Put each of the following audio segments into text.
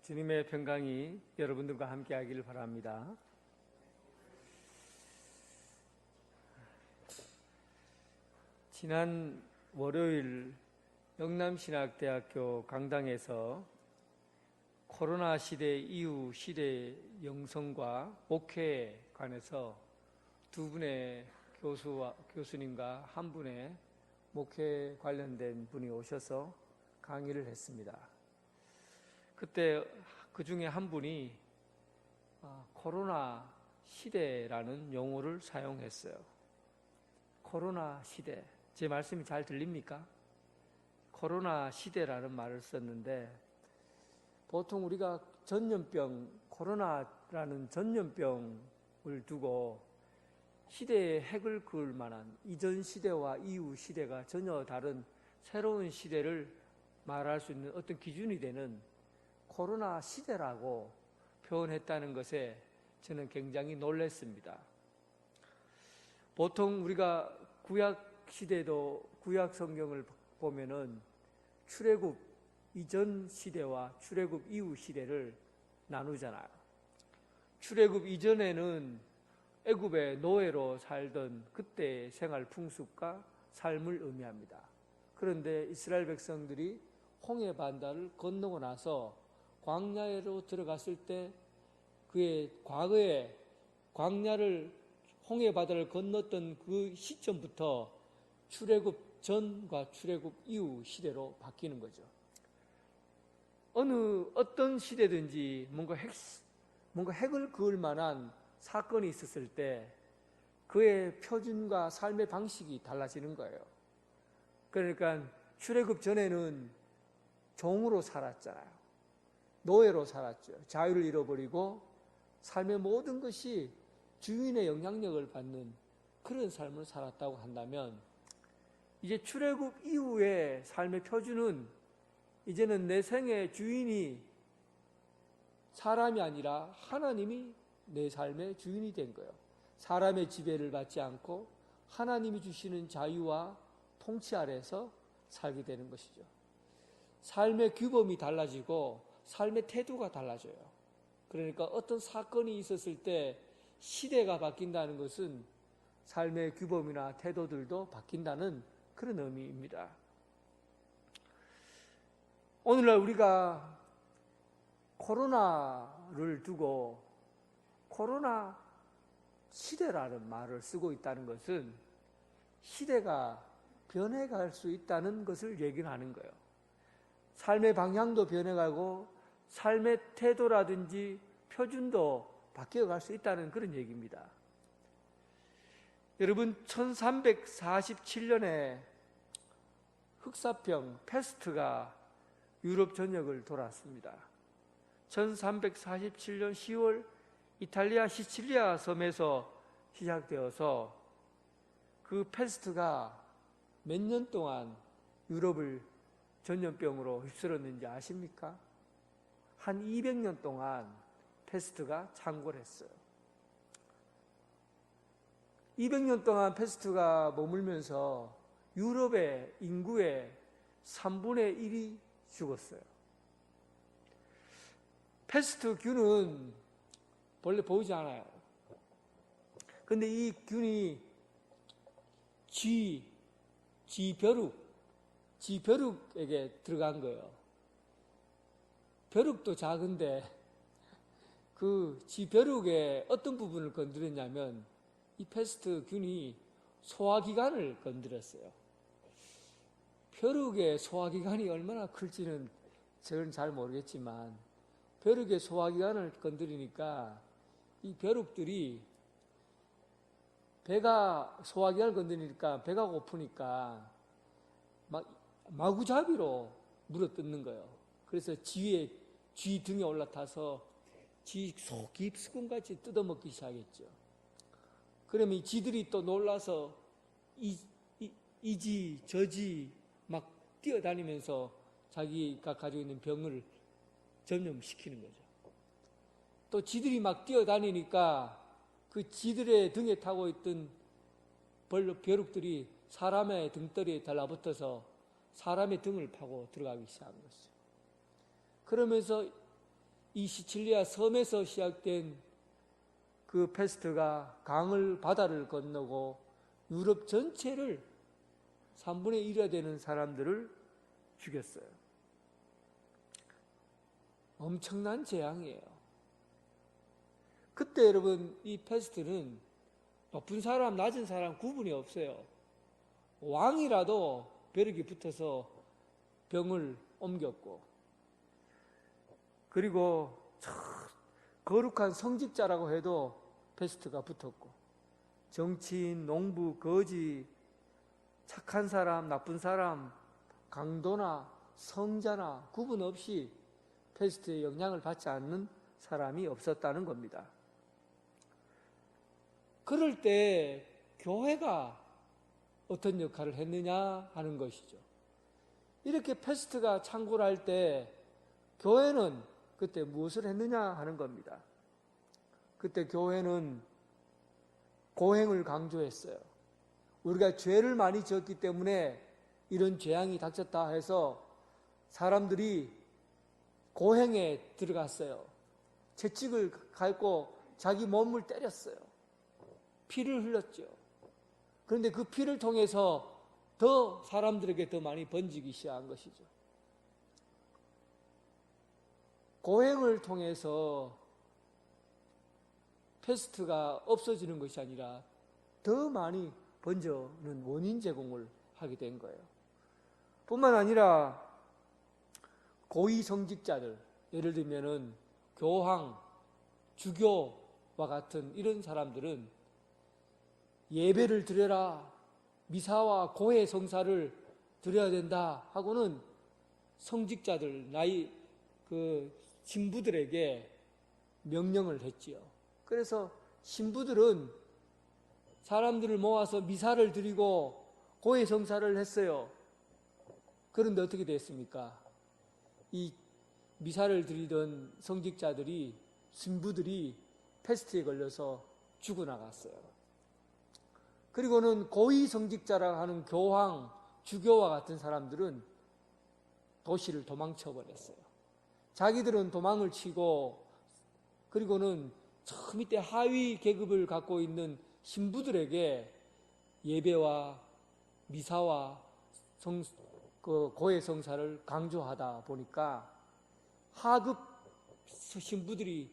주님의 평강이 여러분들과 함께 하기를 바랍니다. 지난 월요일 영남신학대학교 강당에서 코로나 시대 이후 시대 영성과 목회에 관해서 두 분의 교수님과 한 분의 목회 관련된 분이 오셔서 강의를 했습니다. 그때 그 중에 한 분이 코로나 시대라는 용어를 사용했어요. 코로나 시대. 제 말씀이 잘 들립니까? 코로나 시대라는 말을 썼는데, 보통 우리가 전염병, 코로나라는 전염병을 두고 시대의 핵을 그을 만한 이전 시대와 이후 시대가 전혀 다른 새로운 시대를 말할 수 있는 어떤 기준이 되는 코로나 시대라고 표현했다는 것에 저는 굉장히 놀랐습니다. 보통 우리가 구약 시대도 구약 성경을 보면은 출애굽 이전 시대와 출애굽 이후 시대를 나누잖아요. 출애굽 이전에는 애굽의 노예로 살던 그때의 생활 풍습과 삶을 의미합니다. 그런데 이스라엘 백성들이 홍해 반달을 건너고 나서 광야로 들어갔을 때 그의 과거에 광야를 홍해 바다를 건넜던 그 시점부터 출애굽 전과 출애굽 이후 시대로 바뀌는 거죠. 어떤 시대든지 뭔가 핵을 그을 만한 사건이 있었을 때 그의 표준과 삶의 방식이 달라지는 거예요. 그러니까 출애굽 전에는 종으로 살았잖아요. 노예로 살았죠. 자유를 잃어버리고 삶의 모든 것이 주인의 영향력을 받는 그런 삶을 살았다고 한다면, 이제 출애굽 이후의 삶의 표준은 이제는 내 생의 주인이 사람이 아니라 하나님이 내 삶의 주인이 된 거예요. 사람의 지배를 받지 않고 하나님이 주시는 자유와 통치 아래서 살게 되는 것이죠. 삶의 규범이 달라지고 삶의 태도가 달라져요. 그러니까 어떤 사건이 있었을 때 시대가 바뀐다는 것은 삶의 규범이나 태도들도 바뀐다는 그런 의미입니다. 오늘날 우리가 코로나를 두고 코로나 시대라는 말을 쓰고 있다는 것은 시대가 변해갈 수 있다는 것을 얘기하는 거예요. 삶의 방향도 변해가고 삶의 태도라든지 표준도 바뀌어갈 수 있다는 그런 얘기입니다. 여러분, 1347년에 흑사병 패스트가 유럽 전역을 돌았습니다. 1347년 10월 이탈리아 시칠리아 섬에서 시작되어서 그 패스트가 몇 년 동안 유럽을 전염병으로 휩쓸었는지 아십니까? 한 200년 동안 패스트가 창궐했어요. 200년 동안 패스트가 머물면서 유럽의 인구의 3분의 1이 죽었어요. 패스트균은 원래 보이지 않아요. 근데 이 균이 쥐벼룩에게 들어간 거예요. 벼룩도 작은데 그 쥐벼룩의 어떤 부분을 건드렸냐면 이 패스트균이 소화기관을 건드렸어요. 벼룩의 소화기관이 얼마나 클지는 저는 잘 모르겠지만 벼룩의 소화기관을 건드리니까 이 벼룩들이 소화기관을 건드리니까 배가 고프니까 마구잡이로 물어뜯는 거예요. 그래서 쥐 등에 올라타서 쥐 속 깊숙은같이 뜯어먹기 시작했죠. 그러면 이 쥐들이 또 놀라서 이지 저지 막 뛰어다니면서 자기가 가지고 있는 병을 전염시키는 거죠. 또 쥐들이 막 뛰어다니니까 그 쥐들의 등에 타고 있던 벼룩들이 사람의 등다리에 달라붙어서 사람의 등을 파고 들어가기 시작한 것이죠. 그러면서 이 시칠리아 섬에서 시작된 그 패스트가 바다를 건너고 유럽 전체를 3분의 1이 되는 사람들을 죽였어요. 엄청난 재앙이에요. 그때 여러분 이 패스트는 높은 사람, 낮은 사람 구분이 없어요. 왕이라도 벼락이 붙어서 병을 옮겼고, 그리고 거룩한 성직자라고 해도 패스트가 붙었고, 정치인, 농부, 거지, 착한 사람, 나쁜 사람, 강도나 성자나 구분 없이 패스트의 영향을 받지 않는 사람이 없었다는 겁니다. 그럴 때 교회가 어떤 역할을 했느냐 하는 것이죠. 이렇게 패스트가 창궐할 때 교회는 그때 무엇을 했느냐 하는 겁니다. 그때 교회는 고행을 강조했어요. 우리가 죄를 많이 지었기 때문에 이런 재앙이 닥쳤다 해서 사람들이 고행에 들어갔어요. 채찍을 갖고 자기 몸을 때렸어요. 피를 흘렸죠. 그런데 그 피를 통해서 더 사람들에게 더 많이 번지기 시작한 것이죠. 고행을 통해서 패스트가 없어지는 것이 아니라 더 많이 번져는 원인 제공을 하게 된 거예요. 뿐만 아니라 고위 성직자들, 예를 들면은 교황, 주교와 같은 이런 사람들은 예배를 드려라, 미사와 고해 성사를 드려야 된다 하고는 성직자들, 신부들에게 명령을 했지요. 그래서 신부들은 사람들을 모아서 미사를 드리고 고해 성사를 했어요. 그런데 어떻게 됐습니까? 이 미사를 드리던 성직자들이, 신부들이 패스트에 걸려서 죽어나갔어요. 그리고는 고위 성직자라 하는 교황, 주교와 같은 사람들은 도시를 도망쳐버렸어요. 자기들은 도망을 치고, 그리고는 저 밑에 하위 계급을 갖고 있는 신부들에게 예배와 미사와 고해 성사를 강조하다 보니까 하급 신부들이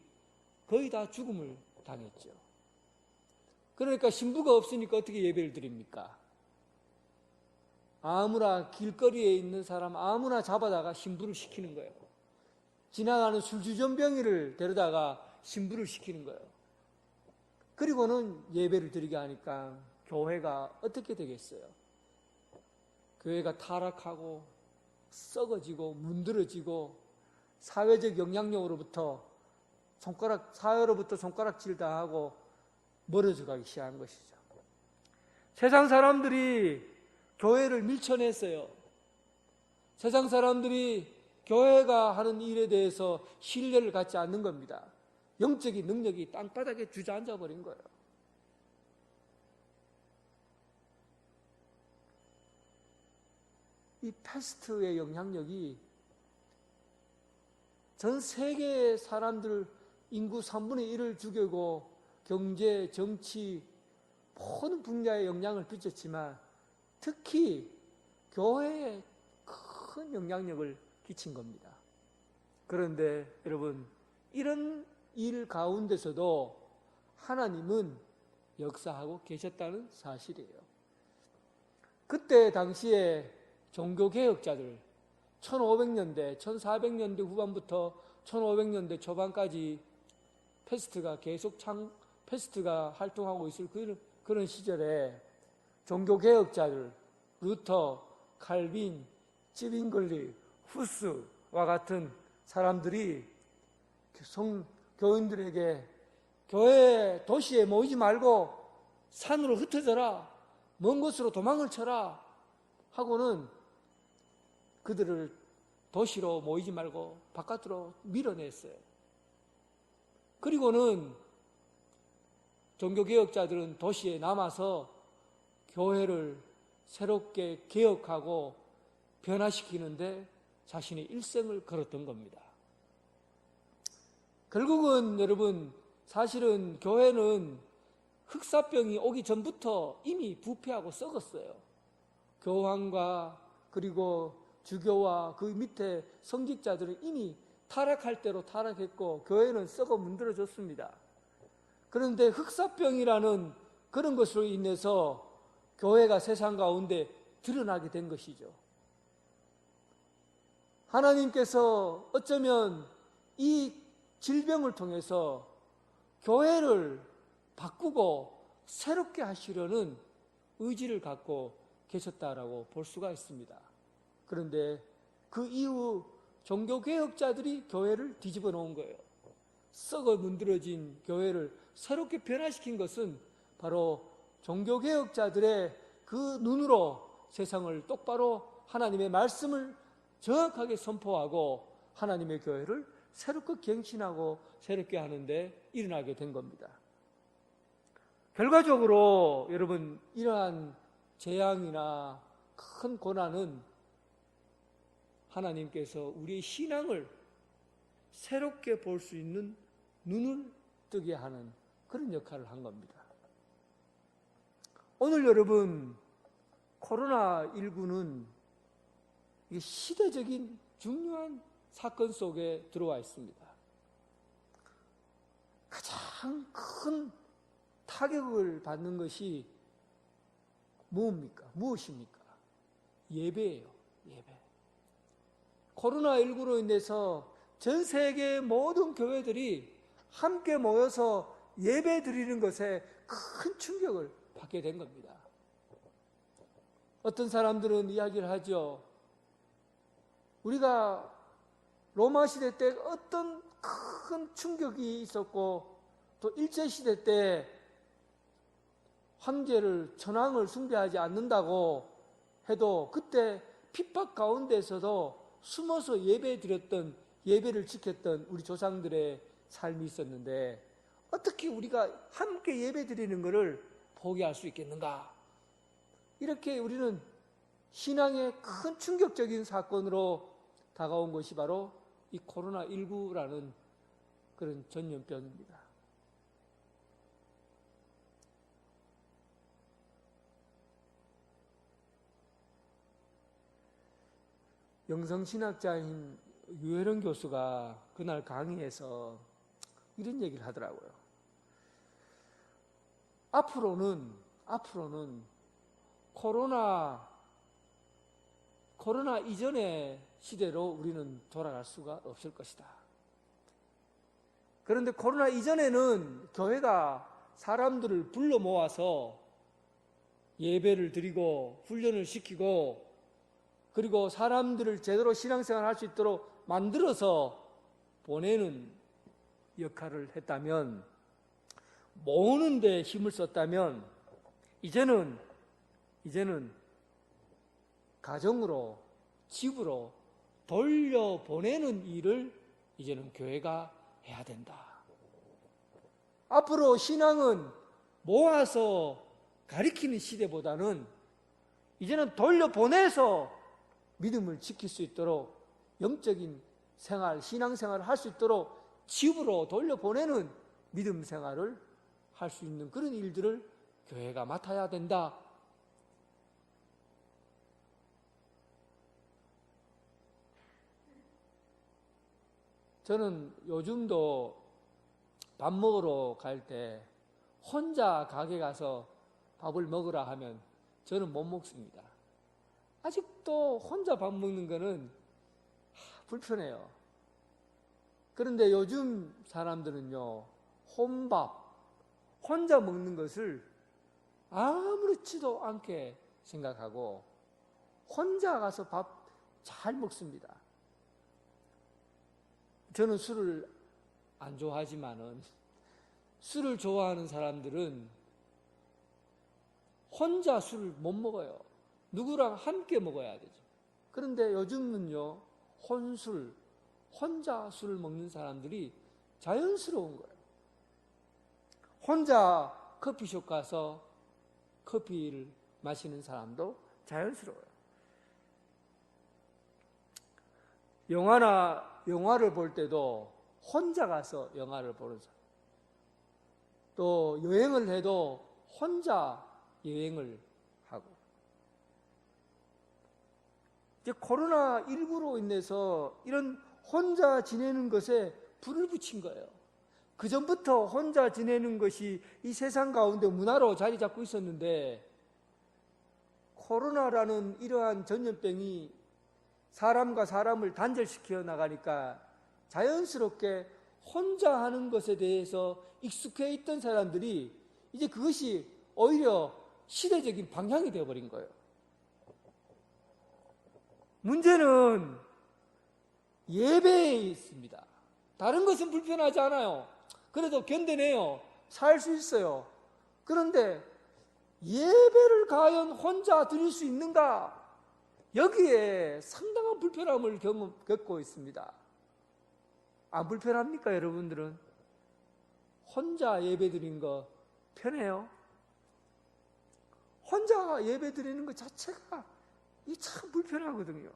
거의 다 죽음을 당했죠. 그러니까 신부가 없으니까 어떻게 예배를 드립니까? 아무나 길거리에 있는 사람 아무나 잡아다가 신부를 시키는 거예요. 지나가는 술주전병이를 데려다가 신부를 시키는 거예요. 그리고는 예배를 드리게 하니까 교회가 어떻게 되겠어요? 교회가 타락하고 썩어지고 문드러지고 사회적 영향력으로부터 사회로부터 손가락질 당하고 멀어져 가기 시작한 것이죠. 세상 사람들이 교회를 밀쳐냈어요. 세상 사람들이 교회가 하는 일에 대해서 신뢰를 갖지 않는 겁니다. 영적인 능력이 땅바닥에 주저앉아 버린 거예요. 이 패스트의 영향력이 전 세계의 사람들 인구 3분의 1을 죽이고 경제, 정치 모든 분야에 영향을 끼쳤지만 특히 교회에 큰 영향력을 끼친 겁니다. 그런데 여러분, 이런 일 가운데서도 하나님은 역사하고 계셨다는 사실이에요. 그때 당시에 종교개혁자들 1500년대, 1400년대 후반부터 1500년대 초반까지 패스트가 활동하고 있을 그런 시절에 종교개혁자들, 루터, 칼빈, 찌빙글리, 후스와 같은 사람들이 교인들에게 교회 도시에 모이지 말고 산으로 흩어져라, 먼 곳으로 도망을 쳐라 하고는 그들을 도시로 모이지 말고 바깥으로 밀어냈어요. 그리고는 종교개혁자들은 도시에 남아서 교회를 새롭게 개혁하고 변화시키는데 자신의 일생을 걸었던 겁니다. 결국은 여러분, 사실은 교회는 흑사병이 오기 전부터 이미 부패하고 썩었어요. 교황과 그리고 주교와 그 밑에 성직자들은 이미 타락할 대로 타락했고 교회는 썩어 문드러졌습니다. 그런데 흑사병이라는 그런 것으로 인해서 교회가 세상 가운데 드러나게 된 것이죠. 하나님께서 어쩌면 이 질병을 통해서 교회를 바꾸고 새롭게 하시려는 의지를 갖고 계셨다라고 볼 수가 있습니다. 그런데 그 이후 종교개혁자들이 교회를 뒤집어 놓은 거예요. 썩어 문드러진 교회를 새롭게 변화시킨 것은 바로 종교개혁자들의 그 눈으로 세상을 똑바로 하나님의 말씀을 정확하게 선포하고 하나님의 교회를 새롭게 갱신하고 새롭게 하는데 일어나게 된 겁니다. 결과적으로 여러분, 이러한 재앙이나 큰 고난은 하나님께서 우리의 신앙을 새롭게 볼 수 있는 눈을 뜨게 하는 그런 역할을 한 겁니다. 오늘 여러분, 코로나19는 시대적인 중요한 사건 속에 들어와 있습니다. 가장 큰 타격을 받는 것이 무엇입니까? 예배예요. 예배. 코로나19로 인해서 전 세계 모든 교회들이 함께 모여서 예배 드리는 것에 큰 충격을 받게 된 겁니다. 어떤 사람들은 이야기를 하죠. 우리가 로마 시대 때 어떤 큰 충격이 있었고 또 일제시대 때 황제를, 천황을 숭배하지 않는다고 해도 그때 핍박 가운데서도 숨어서 예배를 지켰던 우리 조상들의 삶이 있었는데 어떻게 우리가 함께 예배 드리는 것을 포기할 수 있겠는가? 이렇게 우리는 신앙의 큰 충격적인 사건으로 다가온 것이 바로 이 코로나19라는 그런 전염병입니다. 영성신학자인 유혜령 교수가 그날 강의에서 이런 얘기를 하더라고요. 앞으로는 코로나 이전의 시대로 우리는 돌아갈 수가 없을 것이다. 그런데 코로나 이전에는 교회가 사람들을 불러 모아서 예배를 드리고 훈련을 시키고 그리고 사람들을 제대로 신앙생활을 할 수 있도록 만들어서 보내는 역할을 했다면, 모으는 데 힘을 썼다면 이제는 가정으로, 집으로 돌려보내는 일을 이제는 교회가 해야 된다. 앞으로 신앙은 모아서 가리키는 시대보다는 이제는 돌려보내서 믿음을 지킬 수 있도록 영적인 생활, 신앙생활을 할 수 있도록 집으로 돌려보내는 믿음 생활을 할 수 있는 그런 일들을 교회가 맡아야 된다. 저는 요즘도 밥 먹으러 갈 때 혼자 가게 가서 밥을 먹으라 하면 저는 못 먹습니다. 아직도 혼자 밥 먹는 거는 불편해요. 그런데 요즘 사람들은요, 혼자 먹는 것을 아무렇지도 않게 생각하고 혼자 가서 밥 잘 먹습니다. 저는 술을 안 좋아하지만은 술을 좋아하는 사람들은 혼자 술을 못 먹어요. 누구랑 함께 먹어야 되죠. 그런데 요즘은요, 혼자 술을 먹는 사람들이 자연스러운 거예요. 혼자 커피숍 가서 커피를 마시는 사람도 자연스러워요. 영화를 볼 때도 혼자 가서 영화를 보는 사람, 또 여행을 해도 혼자 여행을 하고, 이제 코로나19로 인해서 이런 혼자 지내는 것에 불을 붙인 거예요. 그 전부터 혼자 지내는 것이 이 세상 가운데 문화로 자리 잡고 있었는데, 코로나라는 이러한 전염병이 사람과 사람을 단절시켜 나가니까 자연스럽게 혼자 하는 것에 대해서 익숙해 있던 사람들이 이제 그것이 오히려 시대적인 방향이 되어버린 거예요. 문제는 예배에 있습니다. 다른 것은 불편하지 않아요. 그래도 견뎌내요. 살 수 있어요. 그런데 예배를 과연 혼자 드릴 수 있는가? 여기에 상당한 불편함을 겪고 있습니다. 안 불편합니까, 여러분들은? 혼자 예배 드리는 거 편해요? 혼자 예배 드리는 것 자체가 이게 참 불편하거든요.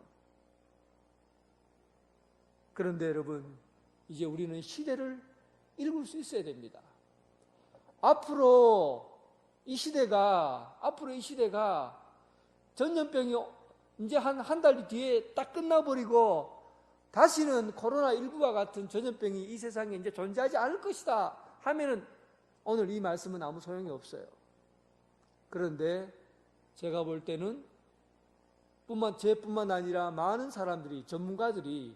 그런데 여러분, 이제 우리는 시대를 읽을 수 있어야 됩니다. 앞으로 이 시대가 전염병이 이제 한 달 뒤에 딱 끝나버리고 다시는 코로나19와 같은 전염병이 이 세상에 이제 존재하지 않을 것이다 하면은 오늘 이 말씀은 아무 소용이 없어요. 그런데 제가 볼 때는 저뿐만 아니라 많은 사람들이, 전문가들이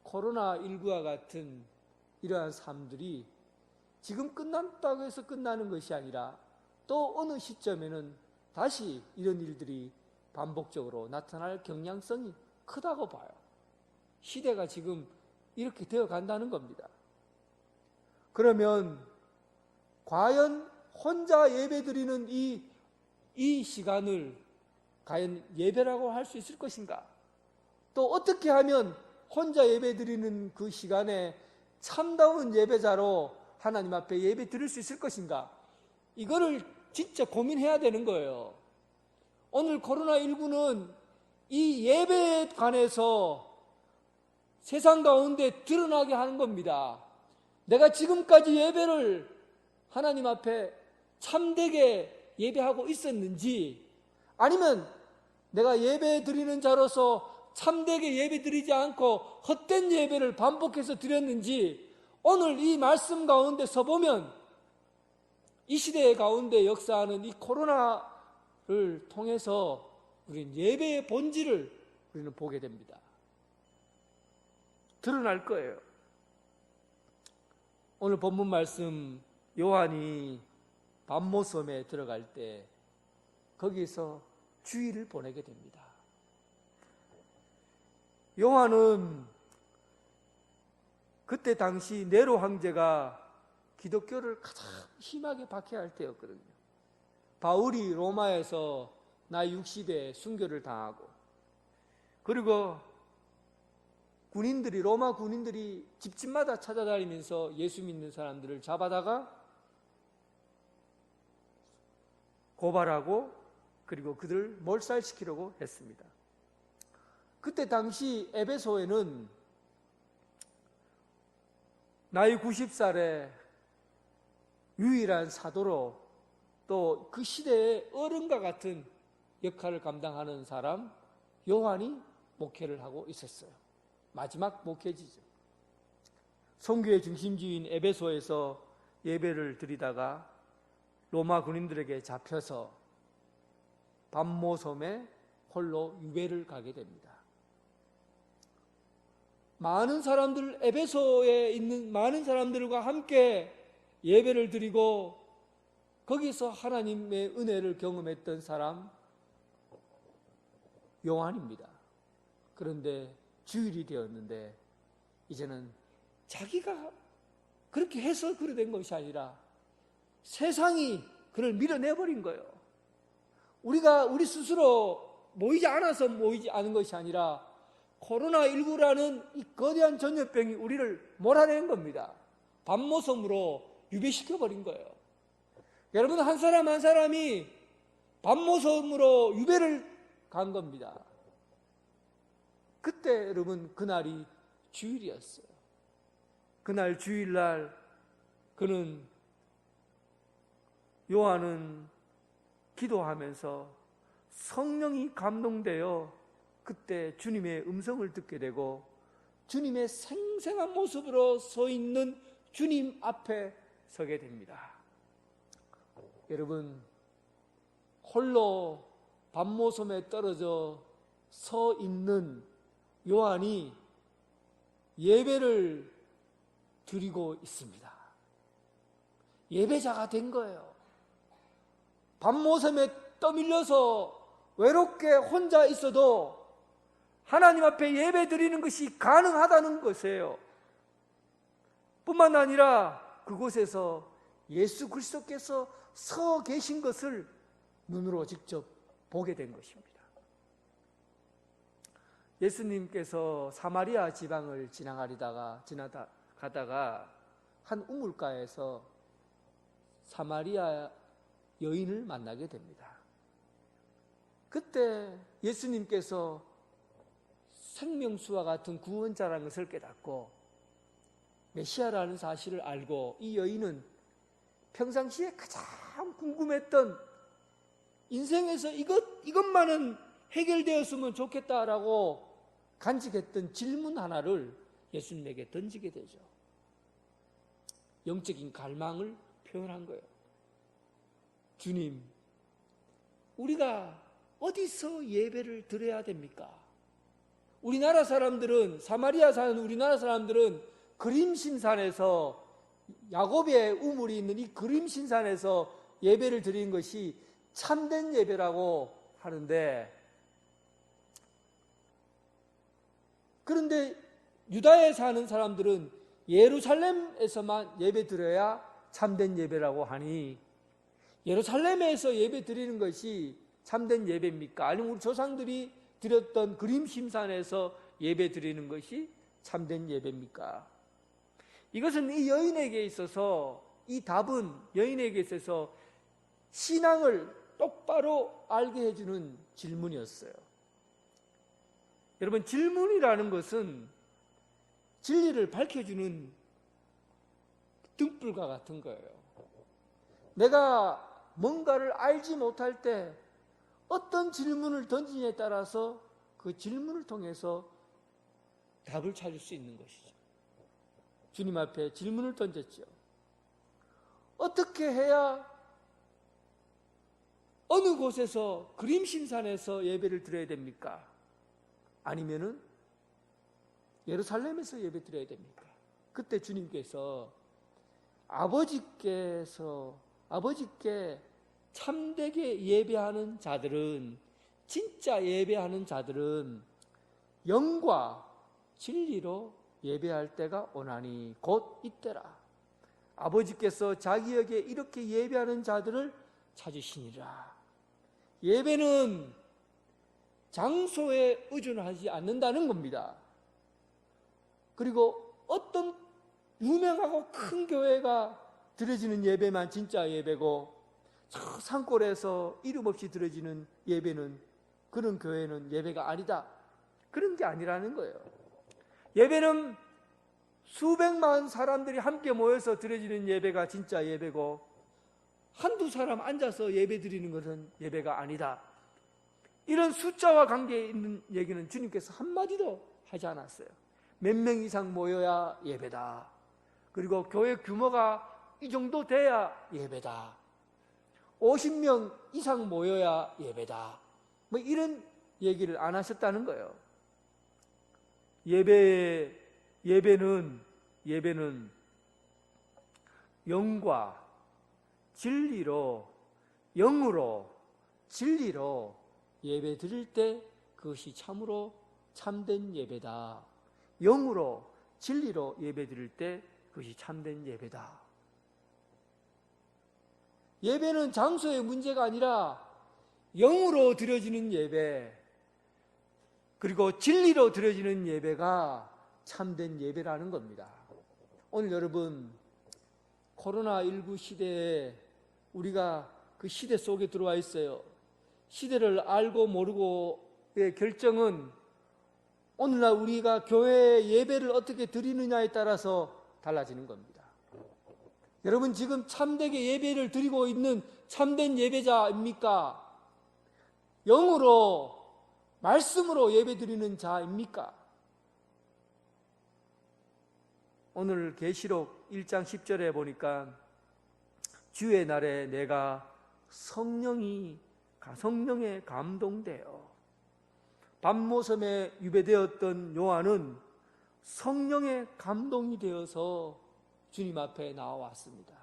코로나19와 같은 이러한 삶들이 지금 끝났다고 해서 끝나는 것이 아니라 또 어느 시점에는 다시 이런 일들이 반복적으로 나타날 경향성이 크다고 봐요. 시대가 지금 이렇게 되어 간다는 겁니다. 그러면 과연 혼자 예배드리는 이 시간을 과연 예배라고 할 수 있을 것인가? 또 어떻게 하면 혼자 예배드리는 그 시간에 참다운 예배자로 하나님 앞에 예배 드릴 수 있을 것인가? 이거를 진짜 고민해야 되는 거예요. 오늘 코로나19는 이 예배에 관해서 세상 가운데 드러나게 하는 겁니다. 내가 지금까지 예배를 하나님 앞에 참되게 예배하고 있었는지, 아니면 내가 예배 드리는 자로서 참되게 예배 드리지 않고 헛된 예배를 반복해서 드렸는지, 오늘 이 말씀 가운데 서보면 이 시대 가운데 역사하는 이 코로나를 통해서 우리는 예배의 본질을 우리는 보게 됩니다. 드러날 거예요. 오늘 본문 말씀, 요한이 밤모섬에 들어갈 때 거기서 주일을 보내게 됩니다. 요한은 그때 당시 네로 황제가 기독교를 가장 심하게 박해할 때였거든요. 바울이 로마에서 나이 60에 순교를 당하고, 그리고 로마 군인들이 집집마다 찾아다니면서 예수 믿는 사람들을 잡아다가 고발하고 그리고 그들을 몰살시키려고 했습니다. 그때 당시 에베소에는 나이 90살에 유일한 사도로 또 그 시대의 어른과 같은 역할을 감당하는 사람 요한이 목회를 하고 있었어요. 마지막 목회지죠. 선교의 중심지인 에베소에서 예배를 드리다가 로마 군인들에게 잡혀서 밤모섬에 홀로 유배를 가게 됩니다. 에베소에 있는 많은 사람들과 함께 예배를 드리고 거기서 하나님의 은혜를 경험했던 사람 요한입니다. 그런데 주일이 되었는데 이제는 자기가 그렇게 해서 그래 된 것이 아니라 세상이 그를 밀어내버린 거예요. 우리 스스로 모이지 않아서 모이지 않은 것이 아니라 코로나19라는 이 거대한 전염병이 우리를 몰아낸 겁니다. 밤모섬으로 유배시켜버린 거예요. 여러분, 한 사람 한 사람이 밤모섬으로 유배를 간 겁니다. 그때 여러분, 그날이 주일이었어요. 그날 주일날 요한은 기도하면서 성령이 감동되어 그때 주님의 음성을 듣게 되고 주님의 생생한 모습으로 서 있는 주님 앞에 서게 됩니다. 여러분, 홀로 밤모섬에 떨어져 서 있는 요한이 예배를 드리고 있습니다. 예배자가 된 거예요. 밤모섬에 떠밀려서 외롭게 혼자 있어도 하나님 앞에 예배 드리는 것이 가능하다는 것이에요. 뿐만 아니라 그곳에서 예수 그리스도께서 서 계신 것을 눈으로 직접 보게 된 것입니다. 예수님께서 사마리아 지방을 지나가다가 한 우물가에서 사마리아 여인을 만나게 됩니다. 그때 예수님께서 생명수와 같은 구원자라는 것을 깨닫고 메시아라는 사실을 알고 이 여인은 평상시에 가장 궁금했던 인생에서 이것만은 해결되었으면 좋겠다라고 간직했던 질문 하나를 예수님에게 던지게 되죠. 영적인 갈망을 표현한 거예요. 주님, 우리가 어디서 예배를 드려야 됩니까? 사마리아 사는 우리나라 사람들은 그림신산에서, 야곱의 우물이 있는 이 그림신산에서 예배를 드리는 것이 참된 예배라고 하는데, 그런데 유다에 사는 사람들은 예루살렘에서만 예배 드려야 참된 예배라고 하니, 예루살렘에서 예배 드리는 것이 참된 예배입니까? 아니면 우리 조상들이 드렸던 그림심산에서 예배 드리는 것이 참된 예배입니까? 이것은 이 여인에게 있어서, 이 답은 여인에게 있어서 신앙을 똑바로 알게 해주는 질문이었어요. 여러분, 질문이라는 것은 진리를 밝혀주는 등불과 같은 거예요. 내가 뭔가를 알지 못할 때 어떤 질문을 던지냐에 따라서 그 질문을 통해서 답을 찾을 수 있는 것이죠. 주님 앞에 질문을 던졌죠. 어떻게 해야 어느 곳에서 그림신산에서 예배를 드려야 됩니까? 아니면은 예루살렘에서 예배 드려야 됩니까? 그때 주님께서 아버지께 참되게 예배하는 자들은, 진짜 예배하는 자들은 영과 진리로 예배할 때가 오나니 곧 이때라. 아버지께서 자기에게 이렇게 예배하는 자들을 찾으시니라. 예배는 장소에 의존하지 않는다는 겁니다. 그리고 어떤 유명하고 큰 교회가 드려지는 예배만 진짜 예배고, 저 산골에서 이름 없이 드려지는 예배는, 그런 교회는 예배가 아니다. 그런 게 아니라는 거예요. 예배는 수백만 사람들이 함께 모여서 드려지는 예배가 진짜 예배고, 한두 사람 앉아서 예배 드리는 것은 예배가 아니다. 이런 숫자와 관계 있는 얘기는 주님께서 한마디도 하지 않았어요. 몇 명 이상 모여야 예배다. 그리고 교회 규모가 이 정도 돼야 예배다. 50명 이상 모여야 예배다. 뭐 이런 얘기를 안 하셨다는 거예요. 예배는 영과 진리로, 영으로 진리로 예배 드릴 때 그것이 참으로 참된 예배다. 영으로 진리로 예배 드릴 때 그것이 참된 예배다. 예배는 장소의 문제가 아니라 영으로 드려지는 예배, 그리고 진리로 드려지는 예배가 참된 예배라는 겁니다. 오늘 여러분, 코로나19 시대에 우리가 그 시대 속에 들어와 있어요. 시대를 알고 모르고의 결정은 오늘날 우리가 교회 예배를 어떻게 드리느냐에 따라서 달라지는 겁니다. 여러분, 지금 참되게 예배를 드리고 있는 참된 예배자입니까? 영으로, 말씀으로 예배 드리는 자입니까? 오늘 계시록 1장 10절에 보니까 주의 날에 내가 성령에 감동되어, 밤모섬에 유배되었던 요한은 성령에 감동이 되어서 주님 앞에 나와왔습니다.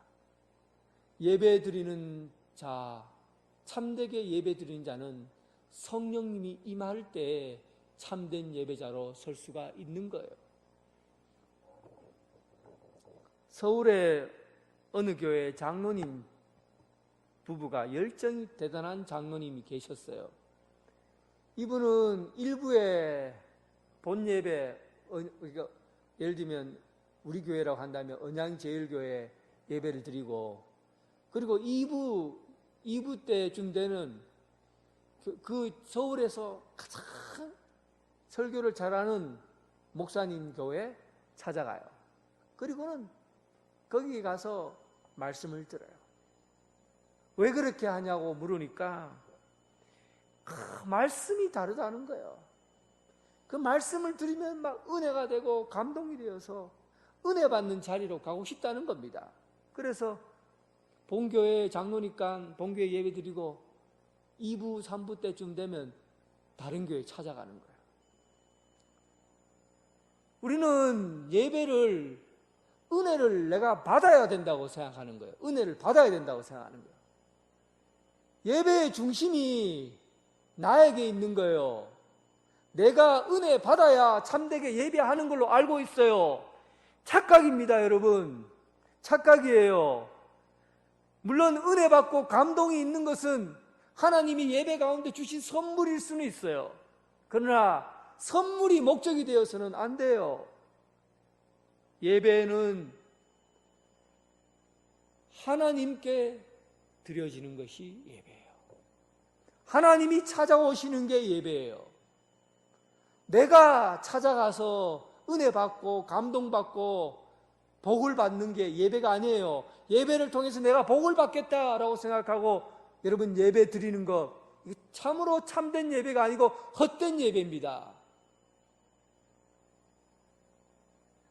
예배 드리는 자, 참되게 예배 드리는 자는 성령님이 임할 때 참된 예배자로 설 수가 있는 거예요. 서울의 어느 교회 장로님 부부가 열정이 대단한 장로님이 계셨어요. 이분은 일부에 본 예배, 예를 들면 우리 교회라고 한다면 언양제일교회 예배를 드리고, 그리고 2부 때쯤 되는 그 서울에서 가장 설교를 잘하는 목사님 교회 찾아가요. 그리고는 거기 가서 말씀을 들어요. 왜 그렇게 하냐고 물으니까 말씀이 다르다는 거예요. 그 말씀을 들으면 막 은혜가 되고 감동이 되어서 은혜 받는 자리로 가고 싶다는 겁니다. 그래서 본교회 장로니까 본교회 예배 드리고 2부, 3부 때쯤 되면 다른 교회 찾아가는 거예요. 우리는 예배를, 은혜를 내가 받아야 된다고 생각하는 거예요. 은혜를 받아야 된다고 생각하는 거예요. 예배의 중심이 나에게 있는 거예요. 내가 은혜 받아야 참되게 예배하는 걸로 알고 있어요. 착각입니다, 여러분. 착각이에요. 물론 은혜 받고 감동이 있는 것은 하나님이 예배 가운데 주신 선물일 수는 있어요. 그러나 선물이 목적이 되어서는 안 돼요. 예배는 하나님께 드려지는 것이 예배예요. 하나님이 찾아오시는 게 예배예요. 내가 찾아가서 은혜 받고 감동받고 복을 받는 게 예배가 아니에요. 예배를 통해서 내가 복을 받겠다라고 생각하고 여러분 예배 드리는 거, 참으로 참된 예배가 아니고 헛된 예배입니다.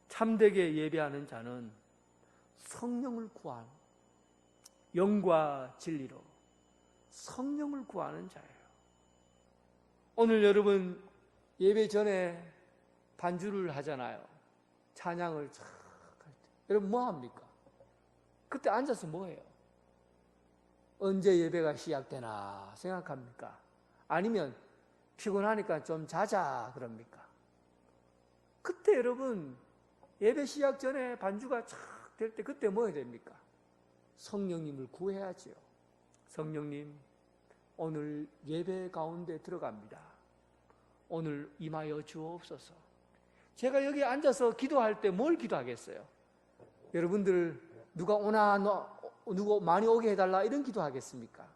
참되게 예배하는 자는 성령을 구하는, 영과 진리로 성령을 구하는 자예요. 오늘 여러분 예배 전에 반주를 하잖아요. 찬양을 쫙 할 때. 여러분 뭐 합니까? 그때 앉아서 뭐 해요? 언제 예배가 시작되나 생각합니까? 아니면 피곤하니까 좀 자자 그럽니까? 그때 여러분 예배 시작 전에 반주가 쫙 될 때 그때 뭐 해야 됩니까? 성령님을 구해야지요. 성령님, 오늘 예배 가운데 들어갑니다. 오늘 임하여 주옵소서. 제가 여기 앉아서 기도할 때 뭘 기도하겠어요? 여러분들 누가 오나 누구 많이 오게 해달라 이런 기도하겠습니까?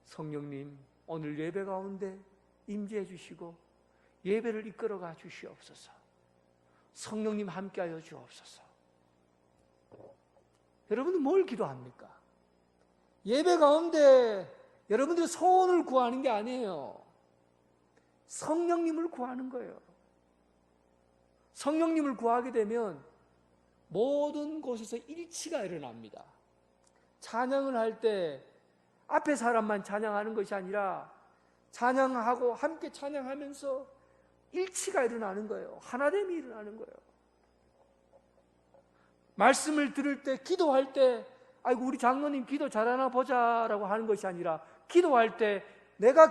성령님, 오늘 예배 가운데 임재해 주시고 예배를 이끌어가 주시옵소서. 성령님 함께하여 주옵소서. 여러분은 뭘 기도합니까? 예배 가운데 여러분들이 소원을 구하는 게 아니에요. 성령님을 구하는 거예요. 성령님을 구하게 되면 모든 곳에서 일치가 일어납니다. 찬양을 할 때 앞에 사람만 찬양하는 것이 아니라 찬양하고 함께 찬양하면서 일치가 일어나는 거예요. 하나됨이 일어나는 거예요. 말씀을 들을 때, 기도할 때 아이고 우리 장로님 기도 잘하나 보자라고 하는 것이 아니라 기도할 때 내가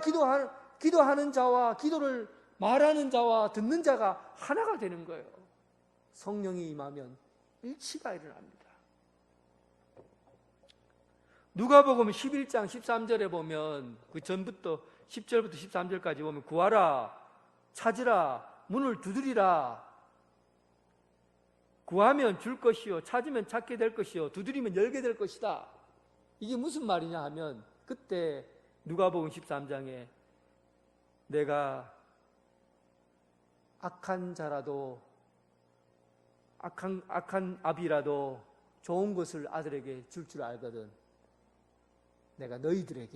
기도하는 자와 기도를 말하는 자와 듣는 자가 하나가 되는 거예요. 성령이 임하면 일치가 일어납니다. 누가복음 11장 13절에 보면 그 전부터 10절부터 13절까지 보면 구하라, 찾으라, 문을 두드리라. 구하면 줄 것이요, 찾으면 찾게 될 것이요, 두드리면 열게 될 것이다. 이게 무슨 말이냐 하면 그때 누가복음 13장에 내가 악한 자라도 악한 아비라도 좋은 것을 아들에게 줄 줄 알거든. 내가 너희들을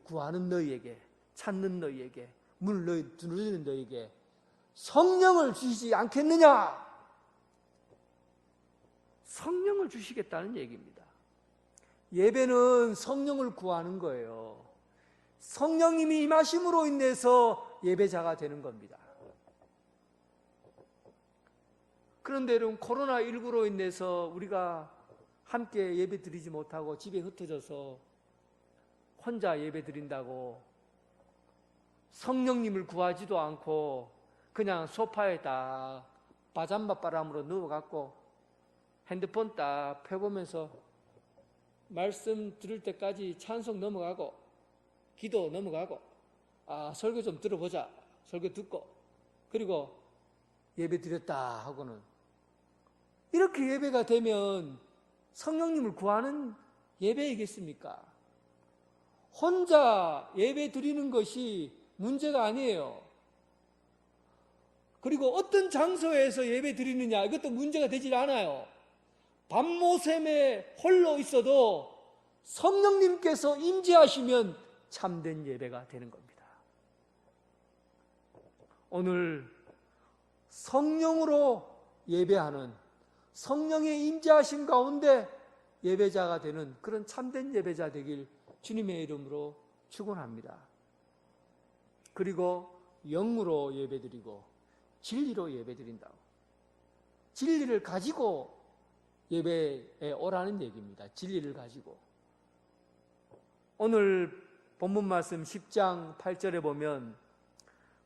구하는 너희에게, 찾는 너희에게, 문을 두드리는 너희에게 성령을 주시지 않겠느냐? 성령을 주시겠다는 얘기입니다. 예배는 성령을 구하는 거예요. 성령님이 임하심으로 인해서 예배자가 되는 겁니다. 그런데 여러분, 코로나19로 인해서 우리가 함께 예배 드리지 못하고 집에 흩어져서 혼자 예배 드린다고 성령님을 구하지도 않고 그냥 소파에 딱 바잠바바람으로 누워갖고 핸드폰 딱 펴보면서 말씀 들을 때까지 찬송 넘어가고 기도 넘어가고 설교 좀 들어보자, 설교 듣고 그리고 예배 드렸다 하고는, 이렇게 예배가 되면 성령님을 구하는 예배이겠습니까? 혼자 예배 드리는 것이 문제가 아니에요. 그리고 어떤 장소에서 예배 드리느냐, 이것도 문제가 되질 않아요. 밤모샘에 홀로 있어도 성령님께서 임재하시면 참된 예배가 되는 겁니다. 오늘 성령으로 예배하는, 성령의 임재하심 가운데 예배자가 되는 그런 참된 예배자 되길 주님의 이름으로 축원합니다. 그리고 영으로 예배드리고 진리로 예배드린다고. 진리를 가지고 예배에 오라는 얘기입니다. 진리를 가지고. 오늘 본문 말씀 10장 8절에 보면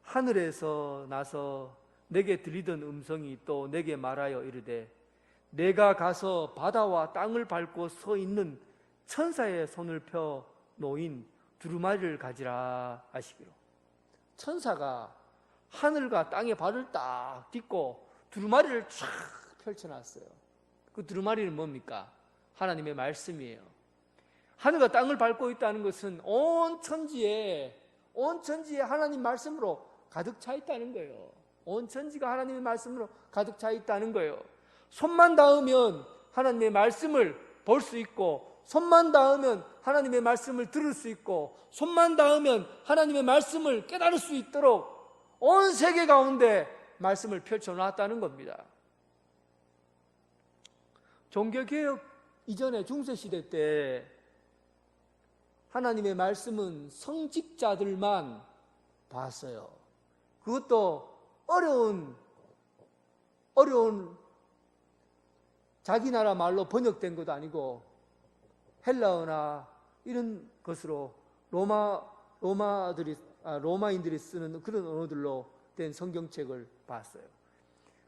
하늘에서 나서 내게 들리던 음성이 또 내게 말하여 이르되 내가 가서 바다와 땅을 밟고 서 있는 천사의 손을 펴 놓인 두루마리를 가지라 하시기로. 천사가 하늘과 땅의 발을 딱 딛고 두루마리를 쫙 펼쳐놨어요. 그 두루마리는 뭡니까? 하나님의 말씀이에요. 하늘과 땅을 밟고 있다는 것은 온 천지에 하나님 말씀으로 가득 차 있다는 거예요. 온 천지가 하나님의 말씀으로 가득 차 있다는 거예요. 손만 닿으면 하나님의 말씀을 볼 수 있고, 손만 닿으면 하나님의 말씀을 들을 수 있고, 손만 닿으면 하나님의 말씀을 깨달을 수 있도록 온 세계 가운데 말씀을 펼쳐놨다는 겁니다. 종교개혁 이전에 중세시대 때 하나님의 말씀은 성직자들만 봤어요. 그것도 어려운 자기 나라 말로 번역된 것도 아니고 헬라어나 이런 것으로 로마인들이 쓰는 그런 언어들로 된 성경책을 봤어요.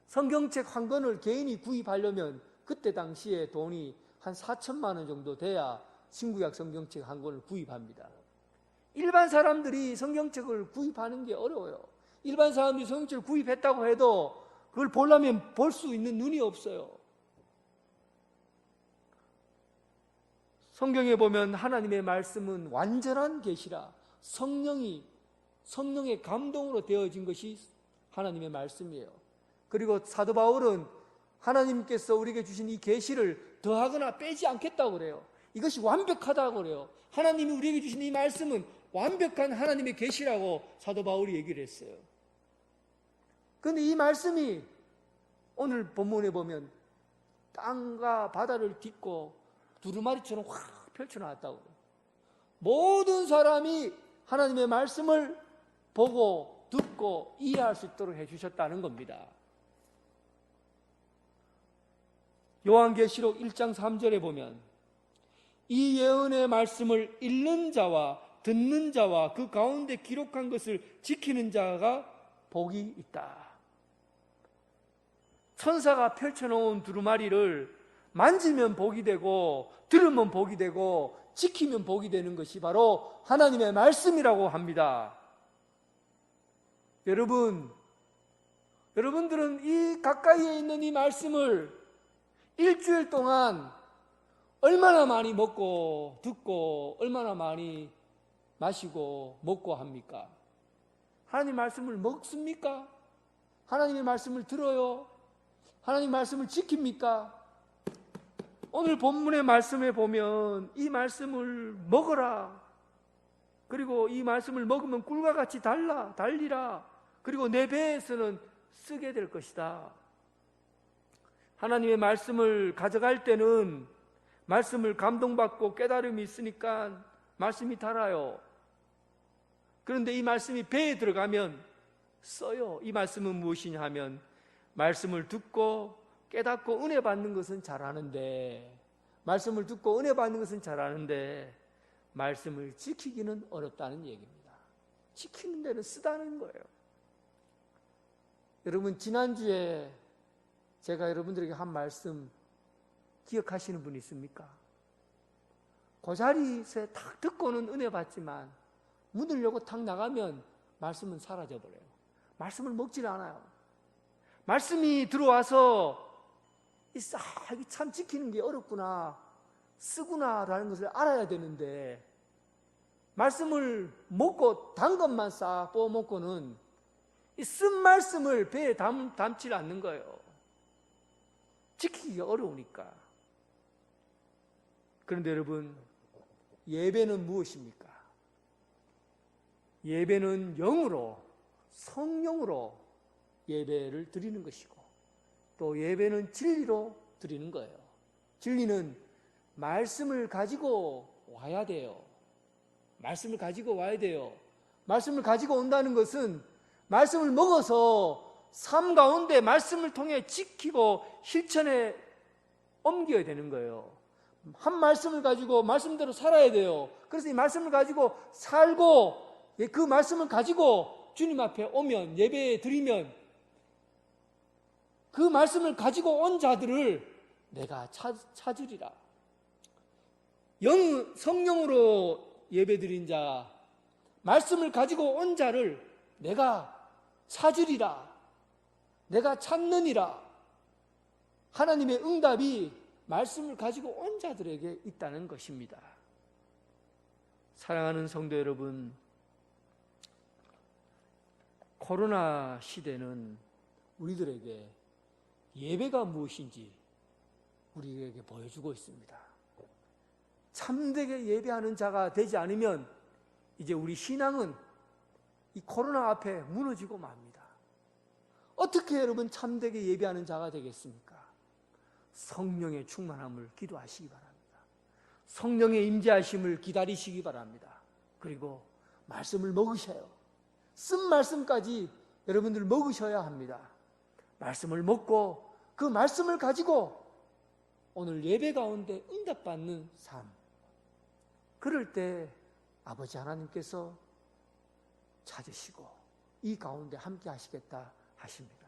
성경책 한 권을 개인이 구입하려면 그때 당시에 돈이 한 4천만 원 정도 돼야 신구약 성경책 한 권을 구입합니다. 일반 사람들이 성경책을 구입하는 게 어려워요. 일반 사람들이 성경책을 구입했다고 해도 그걸 보려면 볼 수 있는 눈이 없어요. 성경에 보면 하나님의 말씀은 완전한 계시라, 성령의 감동으로 되어진 것이 하나님의 말씀이에요. 그리고 사도 바울은 하나님께서 우리에게 주신 이 계시를 더하거나 빼지 않겠다고 그래요. 이것이 완벽하다고 그래요. 하나님이 우리에게 주신 이 말씀은 완벽한 하나님의 계시라고 사도 바울이 얘기를 했어요. 그런데 이 말씀이 오늘 본문에 보면 땅과 바다를 딛고 두루마리처럼 확 펼쳐놨다고. 모든 사람이 하나님의 말씀을 보고 듣고 이해할 수 있도록 해주셨다는 겁니다. 요한계시록 1장 3절에 보면 이 예언의 말씀을 읽는 자와 듣는 자와 그 가운데 기록한 것을 지키는 자가 복이 있다. 천사가 펼쳐놓은 두루마리를 만지면 복이 되고 들으면 복이 되고 지키면 복이 되는 것이 바로 하나님의 말씀이라고 합니다. 여러분들은 이 가까이에 있는 이 말씀을 일주일 동안 얼마나 많이 먹고 듣고 얼마나 많이 마시고 먹고 합니까? 하나님 말씀을 먹습니까? 하나님의 말씀을 들어요? 하나님 말씀을 지킵니까? 오늘 본문의 말씀에 보면 이 말씀을 먹어라. 그리고 이 말씀을 먹으면 꿀과 같이 달리라. 그리고 내 배에서는 쓰게 될 것이다. 하나님의 말씀을 가져갈 때는 말씀을 감동받고 깨달음이 있으니까 말씀이 달아요. 그런데 이 말씀이 배에 들어가면 써요. 이 말씀은 무엇이냐 하면 말씀을 듣고 깨닫고 은혜 받는 것은 잘하는데, 말씀을 듣고 은혜 받는 것은 잘하는데 말씀을 지키기는 어렵다는 얘기입니다. 지키는 데는 쓰다는 거예요. 여러분, 지난주에 제가 여러분들에게 한 말씀 기억하시는 분 있습니까? 그 자리에서 탁 듣고는 은혜 받지만 문을 열고 탁 나가면 말씀은 사라져버려요. 말씀을 먹질 않아요. 말씀이 들어와서 이게 참 지키는 게 어렵구나, 쓰구나라는 것을 알아야 되는데, 말씀을 먹고 단 것만 싹 뽑아먹고는 이 쓴 말씀을 배에 담지 않는 거예요. 지키기가 어려우니까. 그런데 여러분, 예배는 무엇입니까? 예배는 영으로, 성령으로 예배를 드리는 것이고, 또 예배는 진리로 드리는 거예요. 진리는 말씀을 가지고 와야 돼요. 말씀을 가지고 와야 돼요. 말씀을 가지고 온다는 것은 말씀을 먹어서 삶 가운데 말씀을 통해 지키고 실천에 옮겨야 되는 거예요. 한 말씀을 가지고 말씀대로 살아야 돼요. 그래서 이 말씀을 가지고 살고, 그 말씀을 가지고 주님 앞에 오면, 예배에 드리면, 그 말씀을 가지고 온 자들을 내가 찾으리라. 성령으로 예배드린 자, 말씀을 가지고 온 자를 내가 찾으리라. 내가 찾느니라. 하나님의 응답이 말씀을 가지고 온 자들에게 있다는 것입니다. 사랑하는 성도 여러분, 코로나 시대는 우리들에게 예배가 무엇인지 우리에게 보여주고 있습니다. 참되게 예배하는 자가 되지 않으면 이제 우리 신앙은 이 코로나 앞에 무너지고 맙니다. 어떻게 여러분 참되게 예배하는 자가 되겠습니까? 성령의 충만함을 기도하시기 바랍니다. 성령의 임재하심을 기다리시기 바랍니다. 그리고 말씀을 먹으셔요. 쓴 말씀까지 여러분들 먹으셔야 합니다. 말씀을 먹고 그 말씀을 가지고 오늘 예배 가운데 응답받는 삶, 그럴 때 아버지 하나님께서 찾으시고 이 가운데 함께 하시겠다 하십니다.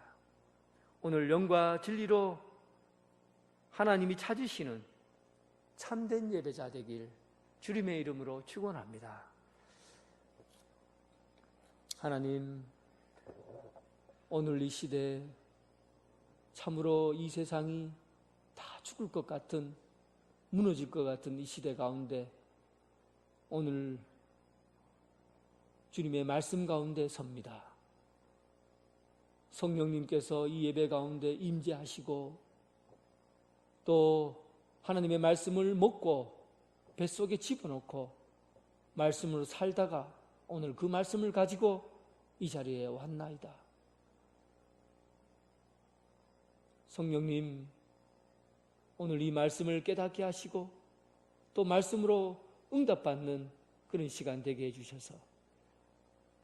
오늘 영과 진리로 하나님이 찾으시는 참된 예배자 되길 주님의 이름으로 축원합니다. 하나님, 오늘 이 시대 참으로 이 세상이 다 죽을 것 같은, 무너질 것 같은 이 시대 가운데 오늘 주님의 말씀 가운데 섭니다. 성령님께서 이 예배 가운데 임재하시고 또 하나님의 말씀을 먹고 뱃속에 집어넣고 말씀으로 살다가 오늘 그 말씀을 가지고 이 자리에 왔나이다. 성령님, 오늘 이 말씀을 깨닫게 하시고 또 말씀으로 응답받는 그런 시간 되게 해주셔서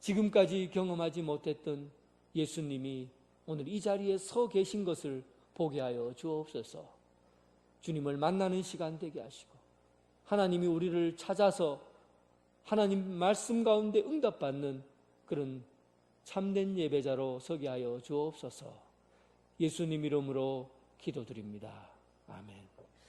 지금까지 경험하지 못했던 예수님이 오늘 이 자리에 서 계신 것을 보게 하여 주옵소서. 주님을 만나는 시간 되게 하시고 하나님이 우리를 찾아서 하나님 말씀 가운데 응답받는 그런 참된 예배자로 서게 하여 주옵소서. 예수님 이름으로 기도드립니다. 아멘.